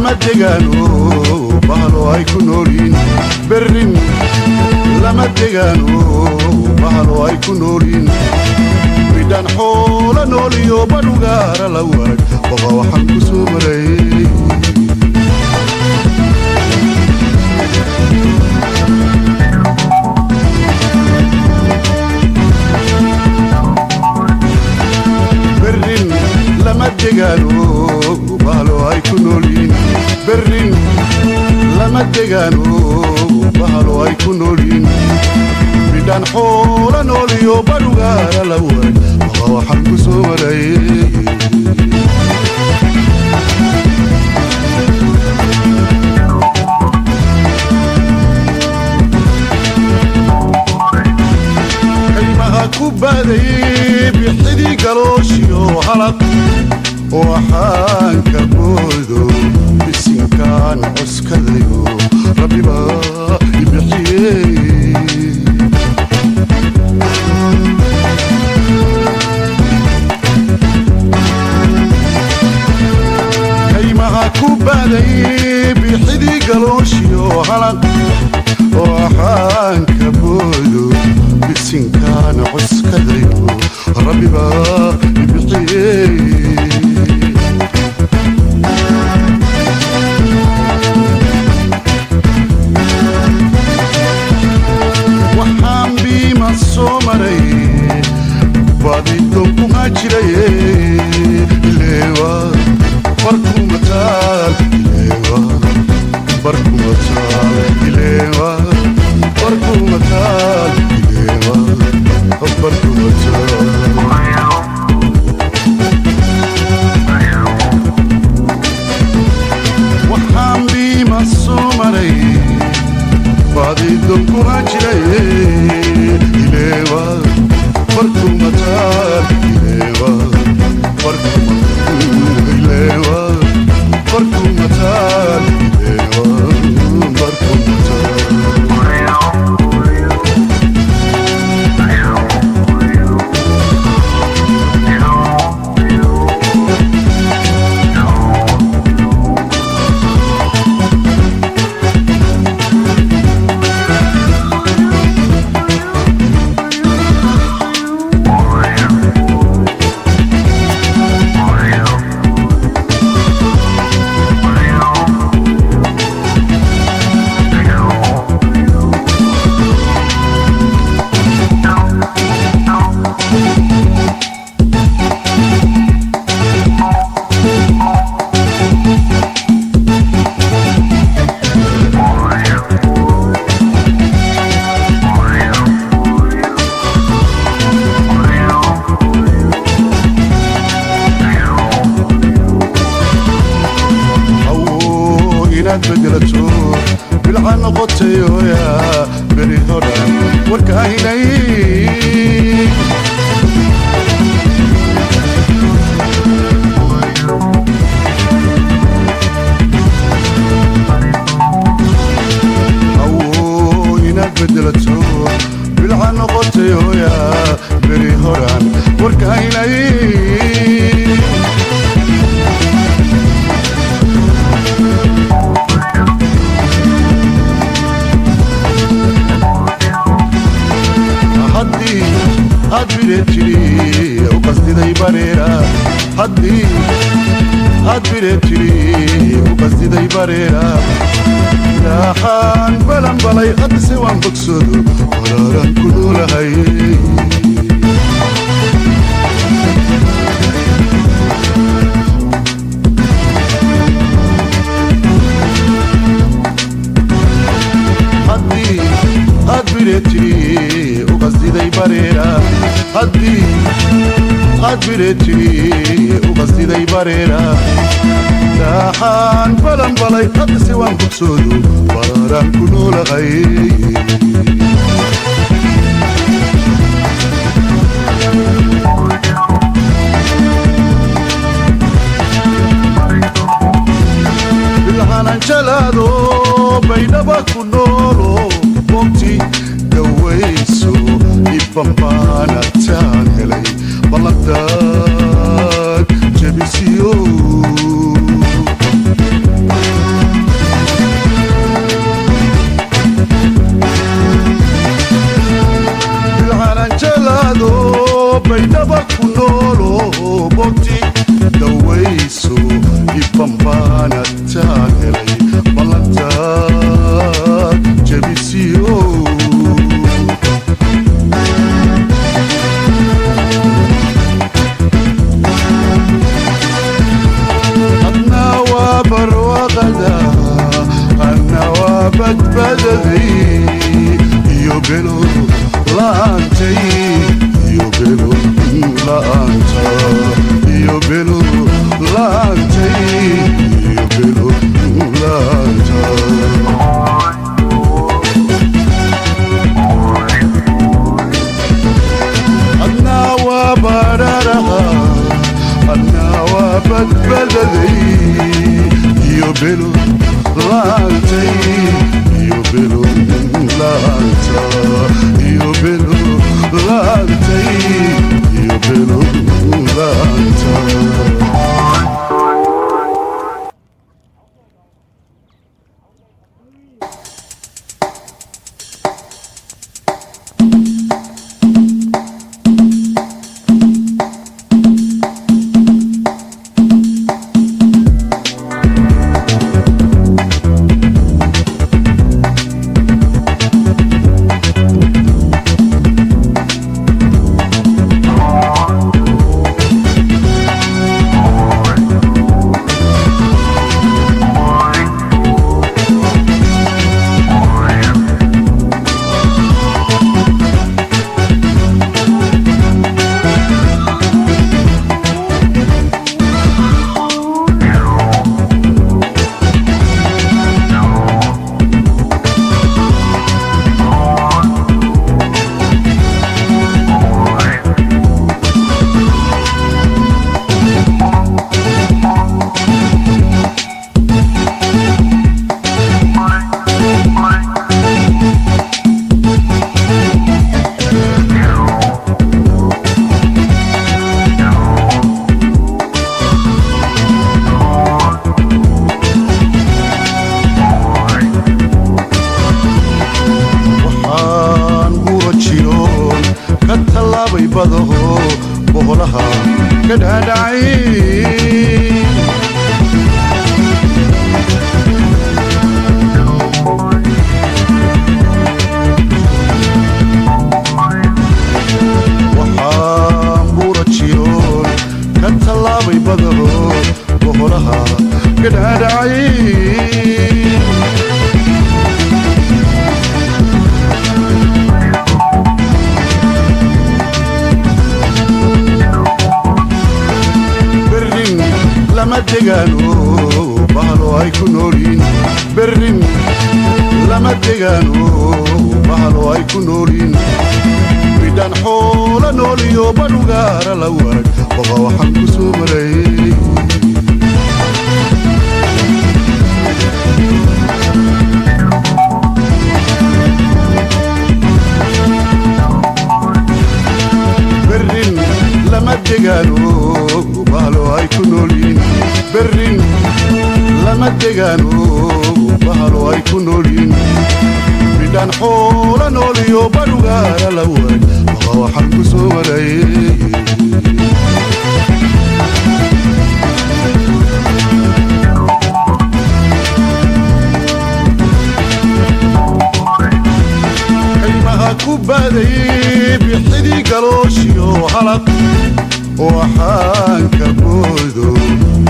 lama degaano bahalo ay ku noolin berrin lama degaano bahalo ay ku noolin bidan xoolo nooliyo badugaara la waag baqa waxaan ku soo maray berrin lama degaano bahalo ay ku noolin berrin lama degaano bahalo ay ku noolin bidan xoolo nooliyo badugaara la waag baqa waxaan ku soo maray كوبادي بحدي قلوشيو حلق وحان كبودو بسنكان عسكريو ربي با يبحيي كيما كوبادي بحدي قلوشيو حلق وحان كبودو بسنكان عسكريو ربي با يبحيي وحان بيما الصومري بادي دوكو هاجري ليوا بركو متال ليوا بركو متال ليوا بركو متال بركو متال وحان بيما الصومري بادي دوكو هاجري ليوا بركو متال ليوا بركو متال ليوا بركو متال ليوا بركو متال بدلتو بالعن قطيو يا بري هدان وركايني أو ينك بدلتو بالعن قطيو يا بري هدان وركايني هدبرتلي وقصدي داي بريرا هدبرتلي وقصدي داي بريرا لاحان بلن بلاي قد سوان بقصدو قرارا كنو لهاي هدبرتلي وقصدي داي بريرا هدبرتلي وقصدي داي بريرا لاحان بلن بلاي قد سوان بقصدو قرارا كنو لهاي بالعنا جلادو بينما كنولو بومتي دويسو يبامبانا تانهلي بلدك جبسيو badbaado baydhaba ku noolo bogti dawayso ibambaana taan helay ballantaad jabisiyo adna waa barwaqada adna waa badbadadii iyo belo laantay iyo belo laanta iyo belo laantay iyo belo laanta adna waa bararaha adna waa badbadadii iyo belo laantay iyo belo laanta iyo belo laantay iyo belo laanta boholaha ka dhaadhacay waxaan buurajiyoon ka tallaabay badaho boholaha ka dhaadhacay lama degaano bahalo ay ku noolin berrin lama degaano bahalo ay ku noolin midaan xoola nooliyo badhugaara la waag boqa waxaan ku soo maray berrin lama degaano bahalo ay ku noolin berrin lama degaano bahalo ay ku noolin midaan xoola nooliyo badhugaara la waag boqa waxaan ku soo maray kaymaha ku baaday bixidii galooshiyo halaq waxaan ka boodo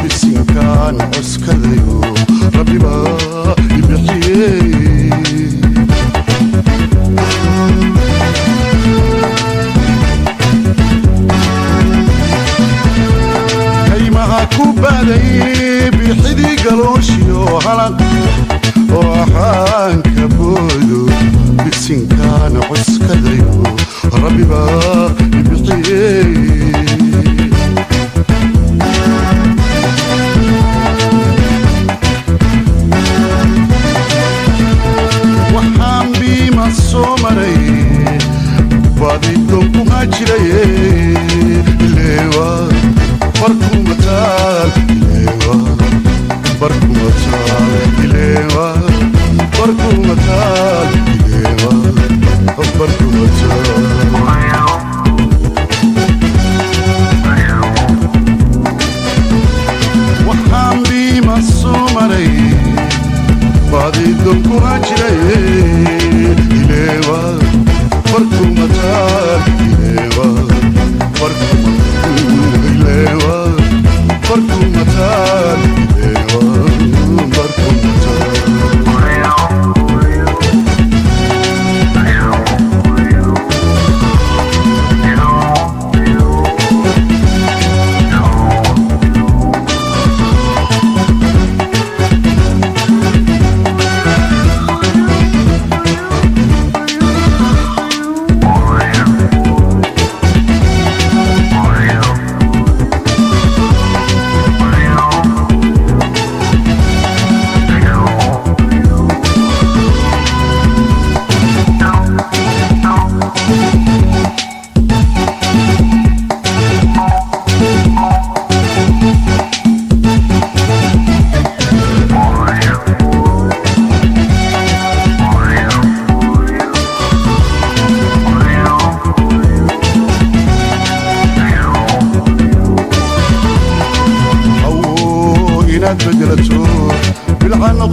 bisinkaan cuskadayo rabbiba ibixiyey kaymaha ku baaday bixidii galooshiyo halaq waxaan ka boodo bisinkaan cuskadayo rabbiba ibixiyey soo maray baadidon ku hajiraye ileewa barkumataal ileewa barkumataal ileewa barkumataal ileewa barkumataal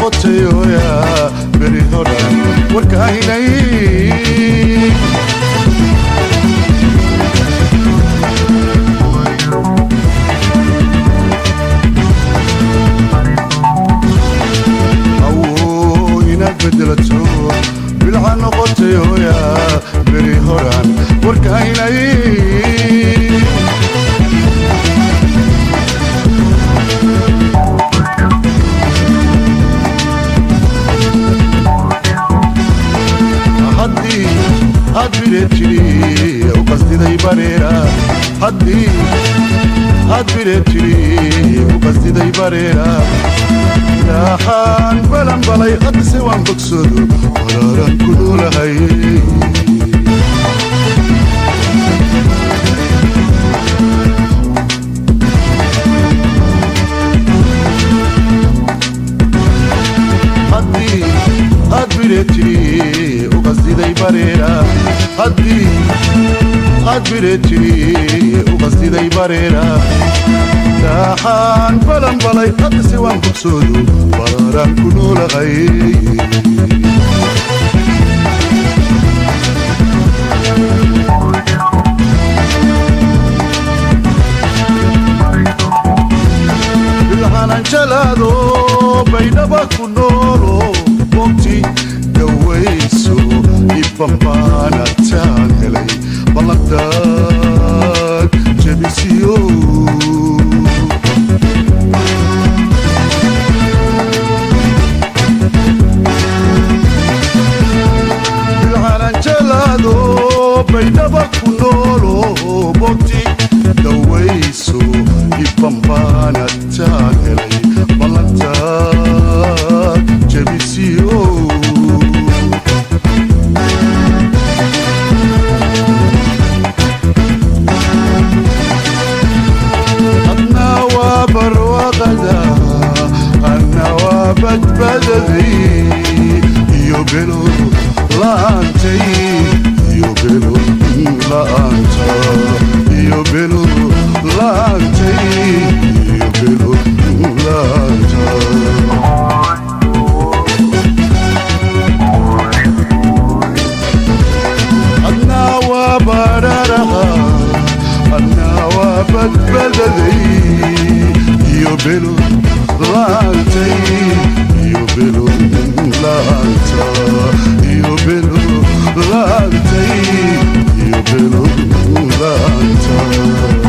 noqotayo yaa beri horan warkaynay بدلتو بالعن قطيو يا بري هوران وركايناي هدي هدبرتلي وقصدي داي باريرا هدي هدبرتلي وقصدي داي باريرا راحان بلان بلاي قد سوان بقصدو قراران كنو لهاي هدي هدبرتلي وقصدي داي باريرا هدي هدبرتلي وقصدي داي باريرا راحان بلان بلاي قد سوان بقصدو قراران كنو لهاي بالحنان جلادو بينما كنولو وقتي دويسو يبامبانا تانهلي بلدان جبسيو بالحنان جلادو بينما كنولو وقتي دويسو يبامبانا تانهلي بلدان جبسيو بددي يوبلو لانتي يوبلو لانتا يوبلو لانتي يوبلو لانتا النوى بررها النوى بددي يوبلو لانتي يوبلو لانتا يوبلو لانتي يوبلو لانتا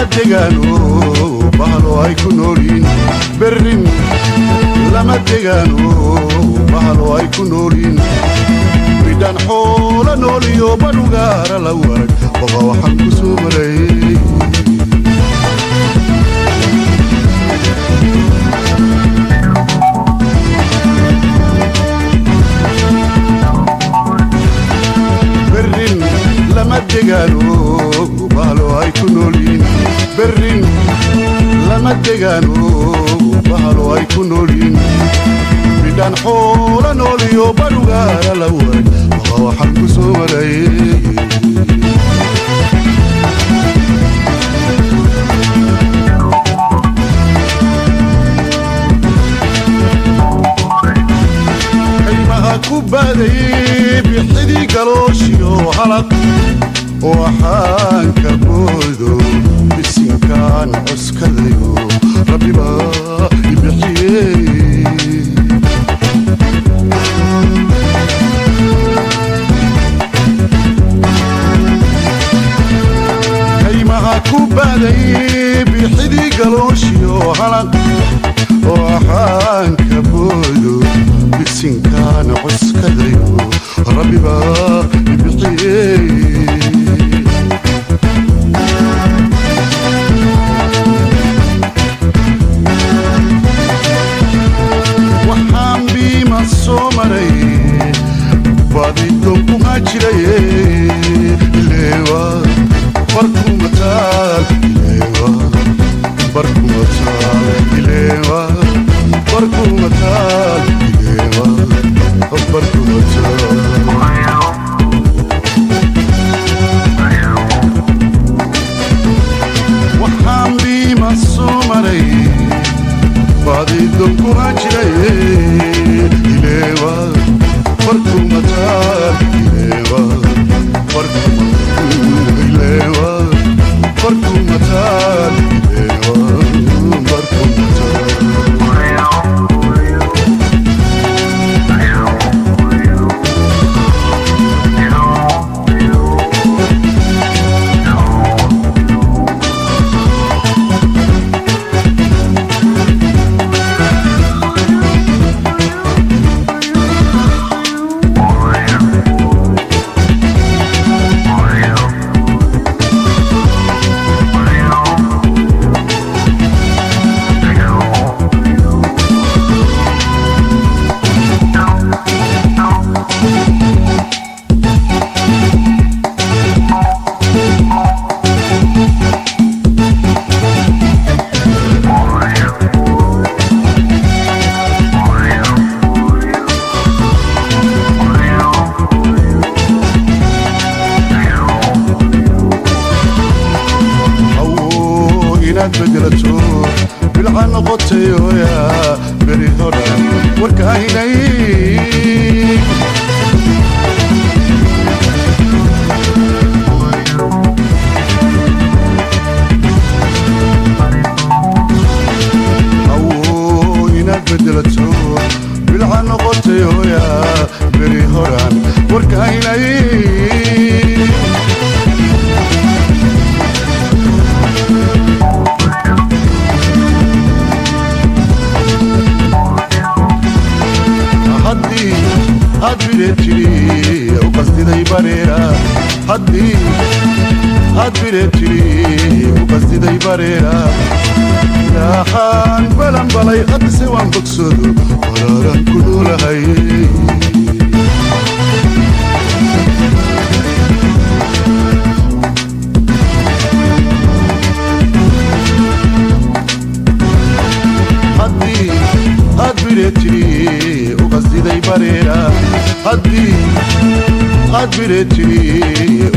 degaano bahalo ay ku noolin berrin lama degaano bahalo ay ku noolin bidhaan xoola nooliyo badhugaara la warag boqa waxaan ku soo maray berrin lama degaano bahalo ay ku noolin berrin lama degaano bahalo ay ku noolin bidhaan xoola nooliyo badhugaara la warag boqa waxaan ku soo maray كوبادي بحدي قلوشيو هلق وحان كبودو بسنكان عسكريو ربي ما يبحيي كيما كوبادي بحدي قلوشيو هلق وحان كبودو بسنكان عسكريو ربي ما يبحيي وحان بيما الصومري باديتم مهاجري ليوا بركو متال ليوا بركو متال ليوا بركو متال ليوا بركو متال وحان بيما الصومري باديتم مهاجري ليوا بركو متال ليوا بركو متال ليوا بركو متال ليوا بركو متال بدلتو بالعن قطيو يا بريدونا وركايني أو يناد بدلتو بالعن قطيو يا بريدونا وركايني هدبرتلي وقصدي ذي بريرة هدبرتلي وقصدي ذي بريرة يا حان بلن بلاي قد سوان بقصدو قرارا كلو لهي هدبرتلي وقصدي ذي بريرة هدبرتلي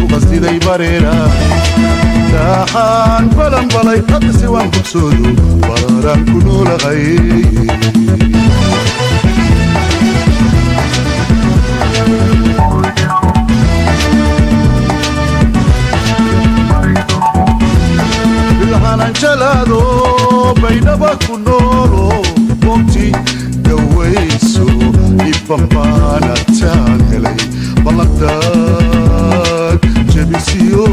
وقصدي ذي بريرة تاحان بلن بلاي قد سوان بقصدو قرارا كلو لهي بالحنان جلادو بينما كنولو وقتي دويسو يبامبانا تانهلي بلدان جبسيو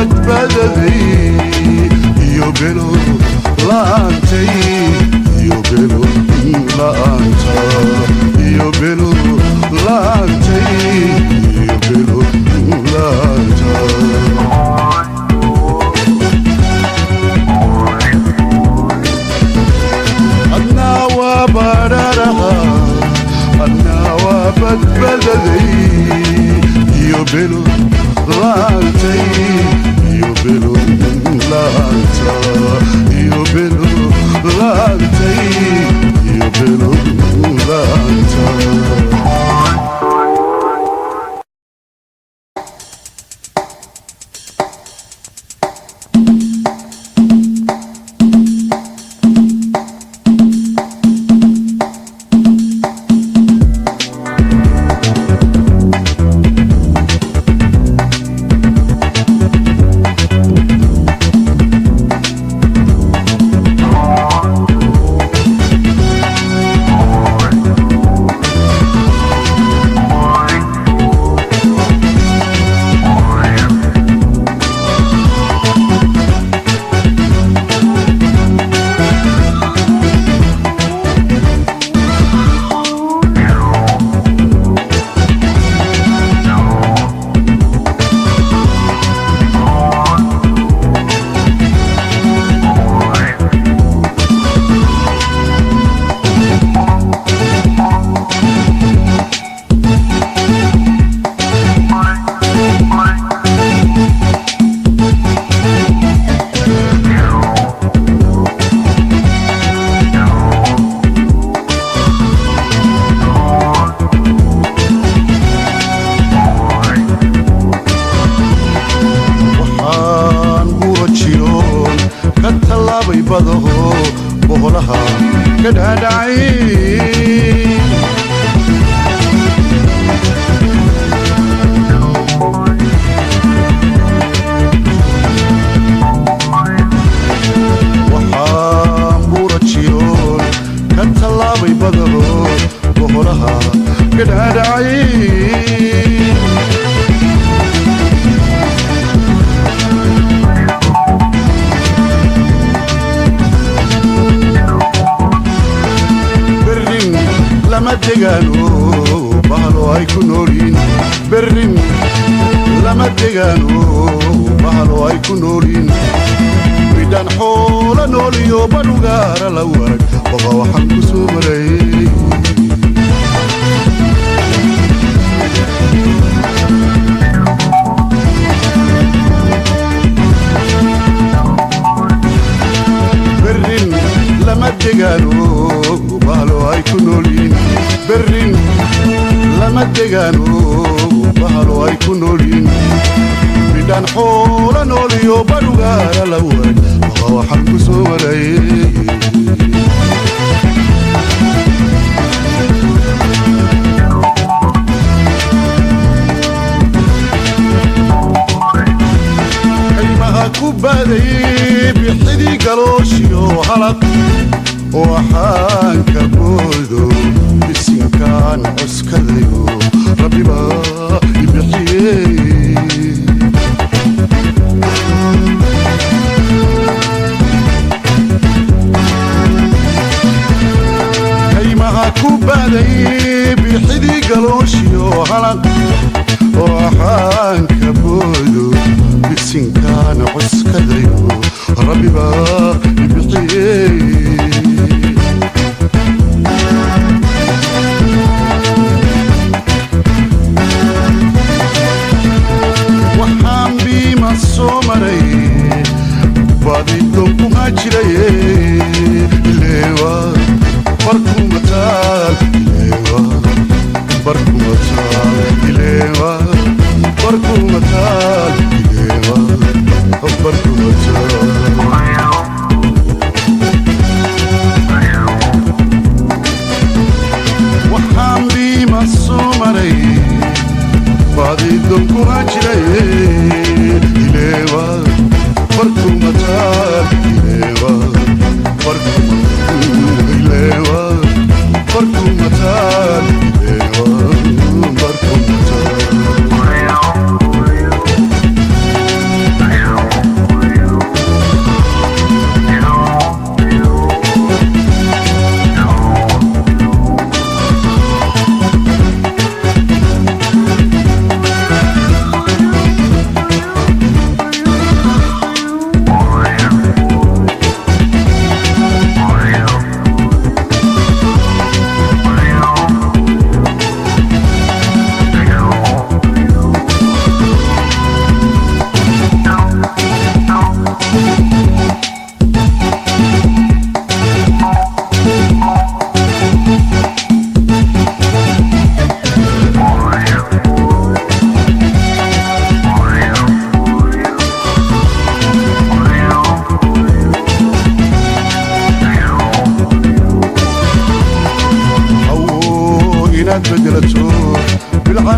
badbaadaday iyo belo la'aantay iyo belo la'aanta iyo belo la'aantay iyo belo la'aanta adna waa badharaha adna waa badbaadaday iyo belo la'aantay iyo belo la'aanta iyo belo la'aantay iyo belo la'aanta boholaha ka dhaadhacay waxaan buurajiyoon ka tallaabay badahood boholaha ka dhaadhacay lama degaano bahalo ay ku noolin berrin lama degaano bahalo ay ku noolin midaan xoola nooliyo badhugaara la warag baqa waxaan ku soo maray berrin lama degaano bahalo ay ku noolin berrin lama degaano bahalo ay ku noolin midaan xoola nooliyo badhugaara la warag baqa waxaan ku soo maray kaymaha ku baaday bixidii galooshiyo halaq waxaan ka boodo bisinkaan cuskadayo rabbiba ibixiyey kaymaha ku baaday bixidii galooshiyo halaq waxaan ka boodo bisinkaan cuskadayo rabbiba ibixiyey badidonku hajiraye ilewa barkumatal ilewa barkumatal ilewa barkumatal ilewa barkumatal waxaan bi ma soo maray badidonku hajiraye ilewa barkumatal ilewa barkumatal ilewa barkumatal ilewa barkumatal ilewa barkumatal ilewa barkumatal ilewa barkumatal ilewa barkumatal ilewa barkumatal ilewa barkumatal ilewa barkumatal ilewa barkumatal ilewa barkumatal ilewa barkumatal ilewa barkumatal waxaan bi ma soo maray badidonku hajiraye ilewa barkumatal ilewa barkumatal ilewa barkumatal ilewa barkumatal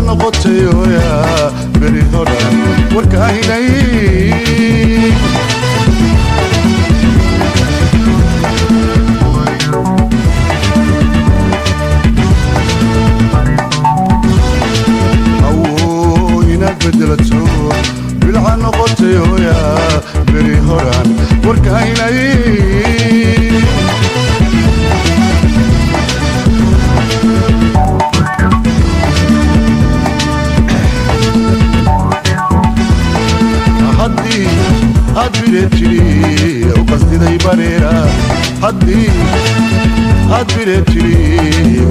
noqotay hooya beri horan warkaahinay بدلتو بالعن قلتي يا بري هوران وركايناي هدي هدبرتي وقصدي داي باريرا هدي هدبرتي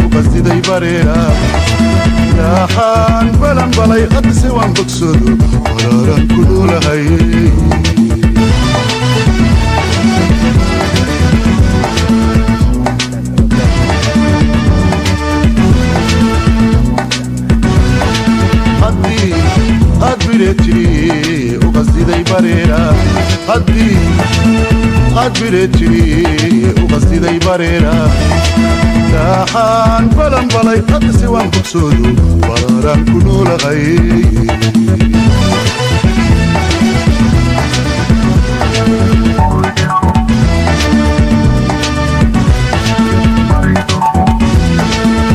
وقصدي داي باريرا حان بلن بلاي قد سوان بقصدو وراران كنو لهاي هدي هدبرتي وقصدي داي باريرا هدي هدبرتي وقصدي داي باريرا حان بلن بلاي قد سوان بقصدو وراران كنو لغاي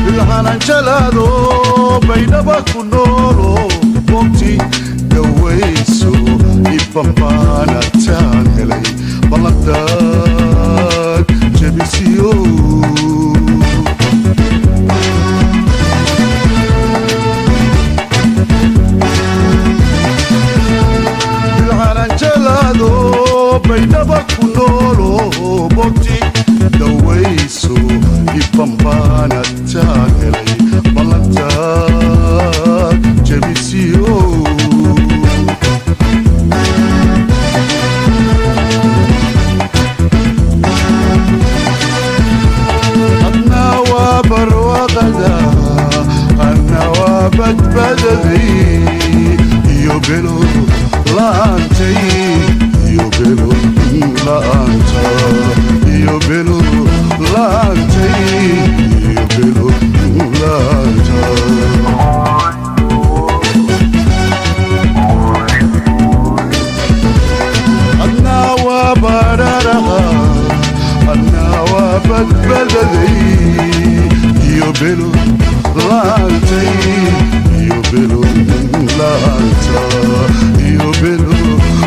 بالحنان جلادو بينما كنولو وقتي دويسو يبنبانا تان هلي بلدان جبسيو بينما كنولو بوقتي دويسو يبنبانا تاهلي بلانتاك جبسيو أنا وبرواغدا أنا وبدبدبي يوبلو لانتي يوبلو لانتا يوبلو لانتي يوبلو لانتا أنا وبررها أنا وبدبدبي يوبلو لانتي يوبلو لانتا يوبلو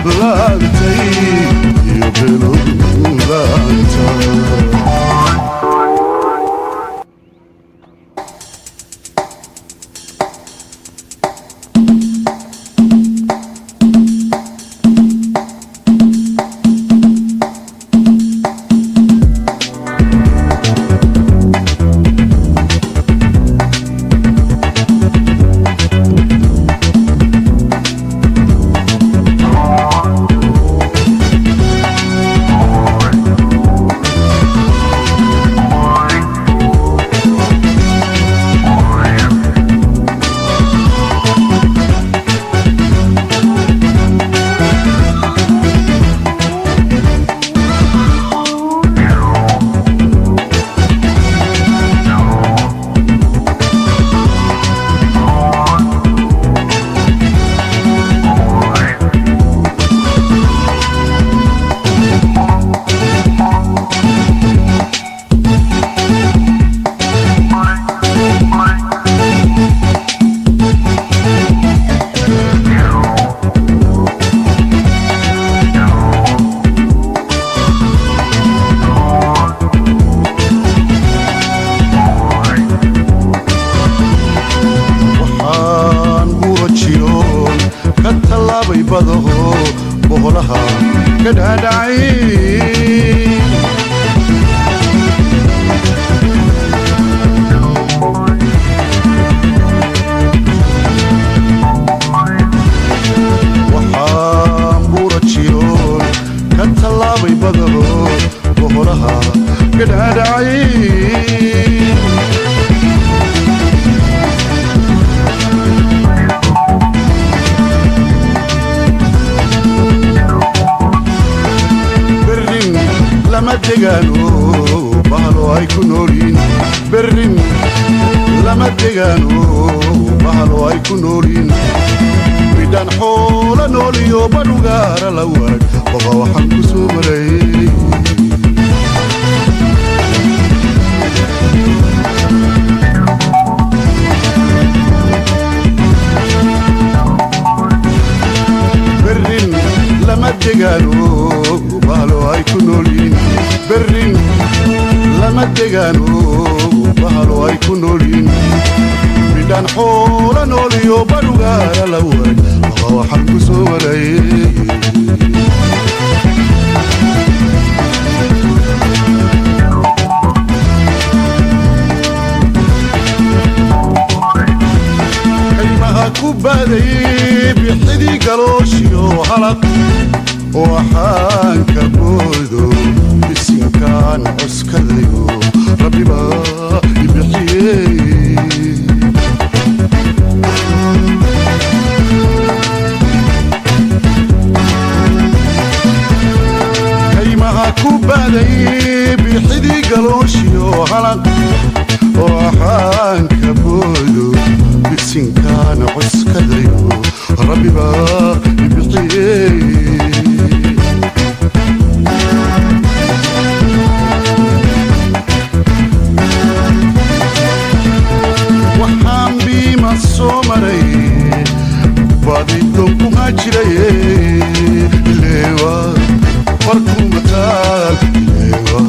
لانتي يوبلو لانتا بضهو بغلها كدها دعين وحام بورتشيون كتلابي بضهو بغلها كدها دعين لما تجانو بحلو هيكونولين برين لما تجانو بحلو هيكونولين كنولين بدان حول نوليو بدوغار لواج بابا وحن كسومري برين لما تجانو بالو هاي كنولين برين لما تجانو بالو هاي كنولين بدان حول نوليو بدوغار لواج بابا وحن كسومري كوبادي بيحدي قلوشي وحلق وحان كبودو بسنكان عسكريو ربي ما يبحيي كيما كوبادي بيحدي قلوشي وحلق وحان كبودو بسنكان عسكريو ربي ما يبحيي وحان بيما الصومري بادي دوكو هاجري ليوا بركو متال ليوا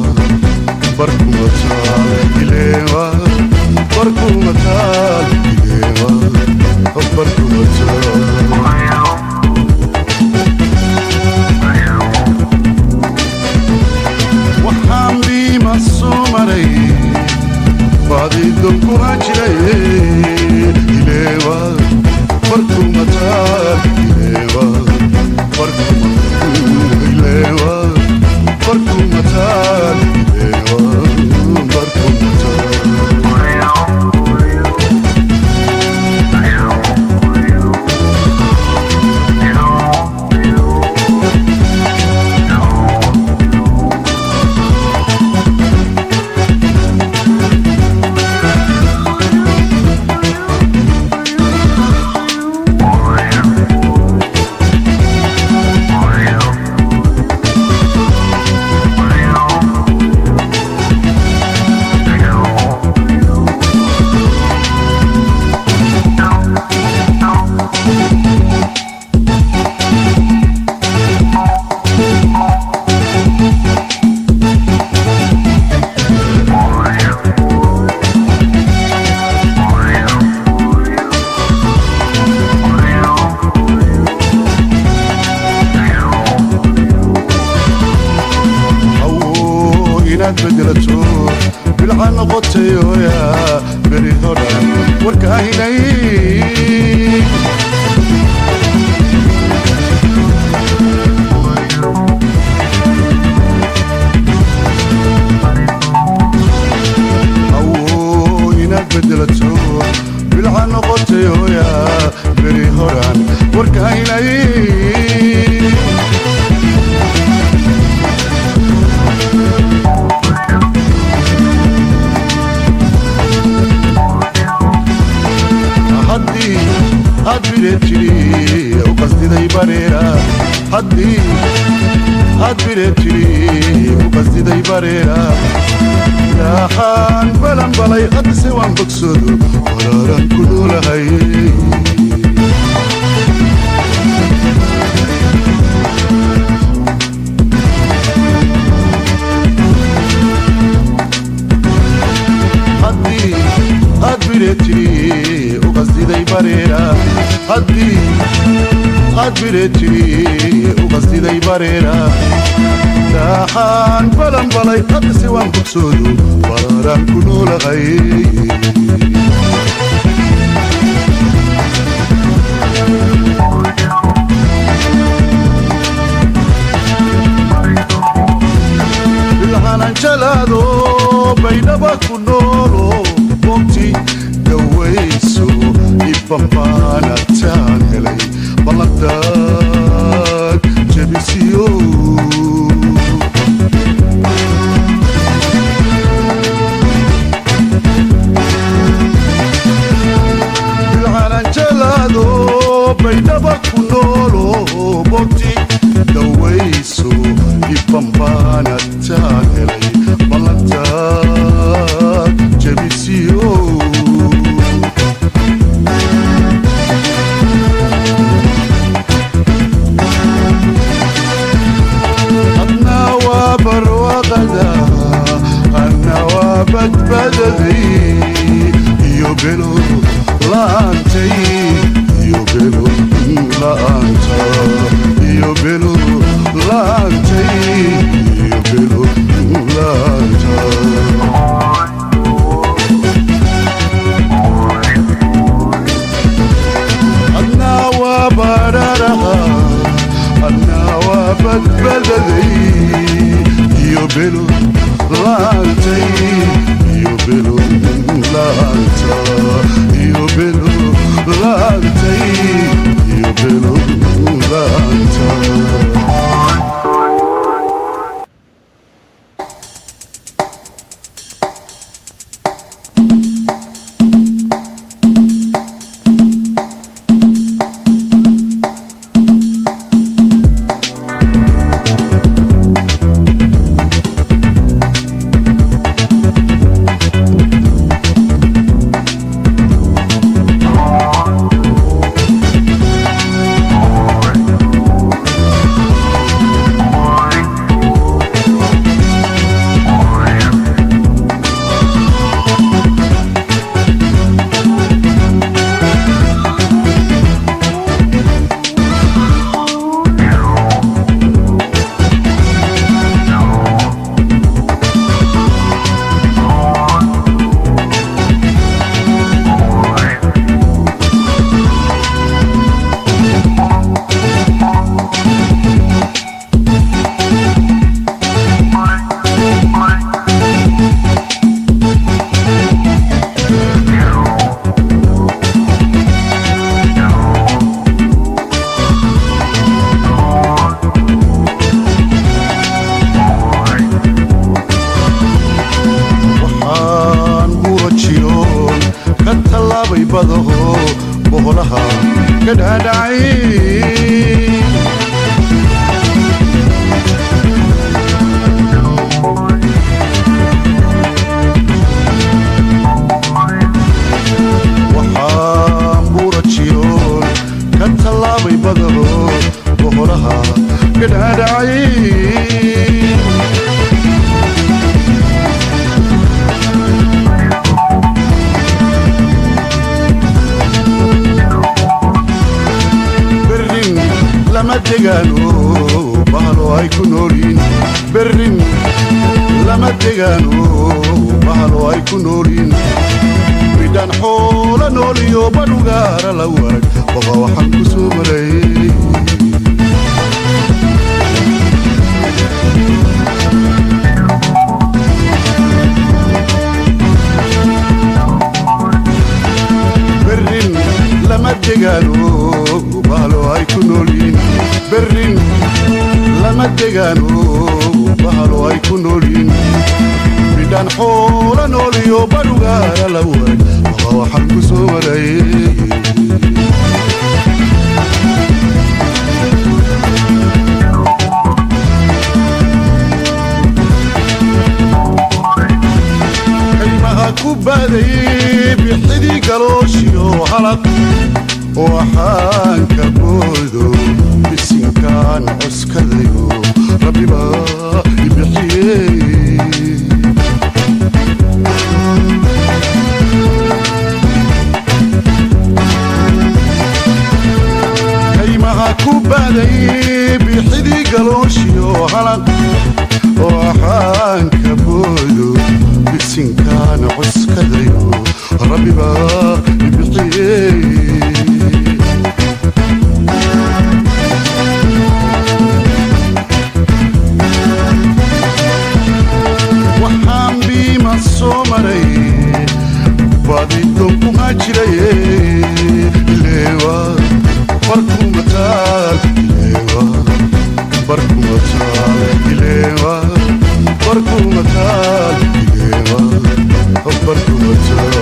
بركو متال ليوا بركو متال بركو متال وحام بيما الصومري بادي دوكو هاجري ليوا بركو متال ليوا بركو متال ليوا بركو متال ليوا بركو متال بدلتو بالعن قطيو يا بريثورا وركاهيني أو هناك بدلتو بالعن قطيو يا بريثورا وركاهيني هادبيرتري وقصدي داي باريرا هادبيرتري وقصدي داي باريرا يا حان بلان بلاي قد سوان بقصدو قرارا كلو لهاي هادبيرتري وقصدي داي باريرا هادبيرتري وقصدي داي باريرا تاحان بلان بلاي قد سوان بقصدو قرارا كلو لهاي بالحنان جلادو بينما كنورو وقتي دويسو يبامبانا تانهلي بلدان جبسيو بالحنان جلادو badbaado baydhaba ku noolo bogti dawayso ibanbaanataan helay ballantaad jabisiyo adna waa barwaaqada anna waa badbaadadii iyo belo laantay iyo belo laanta iyo belo laantay iyo belo laanta adna waa bararaha adna waa badbaadadii iyo belo laantay iyo belo laanta iyo belo laantay iyo belo laanta boholaha ka dhaadhacay waxaan buurajiyoon ka tallaabay badaho boholaha ka dhaadhacay lama degaano bahalo ay ku noolin berrin lama degaano bahalo ay ku noolin midaan xoola nooliyo badhugaara la waag baba waxaan ku soo maray berrin lama degaano bahalo ay ku noolin berrin lama degaano bahalo ay ku noolin midaan xoola nooliyo badhugaara la waag baba waxaan ku soo maray kaymaha ku baaday bixidii galooshiyo halaq waxaan ka boodo bisinkaan cuskadayo rabbiba ibixiyey kaymaha ku baaday bixidii galooshiyo halaq waxaan ka boodo bisinkaan cuskadayo rabbiba ibixiyey badidonku hajiraye ilewa barkumataal ilewa barkumataal ilewa barkumataal ilewa barkumataal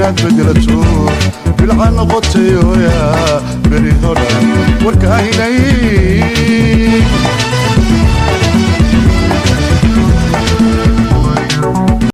inaad bedelato bilca noqotayo ya